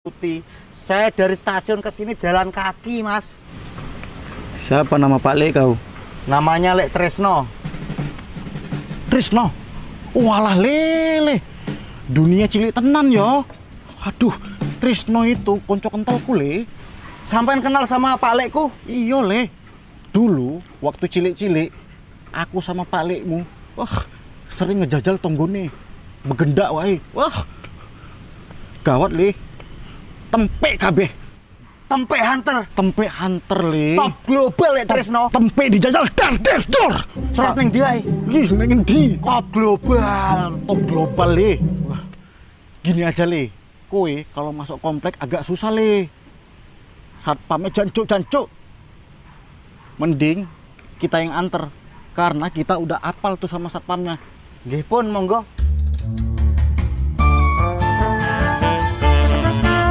Putih. Saya dari stasiun ke sini jalan kaki, Mas. Siapa nama Pak Le kau? Namanya Lek Tresno. Trisno. Walah lele. Dunia cilik tenan yo. Aduh, Trisno itu konco kentalku Le. Sampai kenal sama Pak Lekku? Iya Le. Dulu waktu cilik-cilik aku sama Pak Lekmu, wah, sering ngejajal tonggone. Begendak wae. Wah. Gawat Le. Tempe kabeh. Tempe Hunter. Tempe Hunter Le. Top global Lek Tresno. Tempe dijajal dar dor. Serat ning dia. Ih, ning ndi? Top global. Top global Le. Wah. Gini aja Le. Kowe kalau masuk komplek agak susah Le. Satpamnya jancuk-jancuk. Mending kita yang anter karena kita udah apal tuh sama satpamnya. Nggih pun, monggo.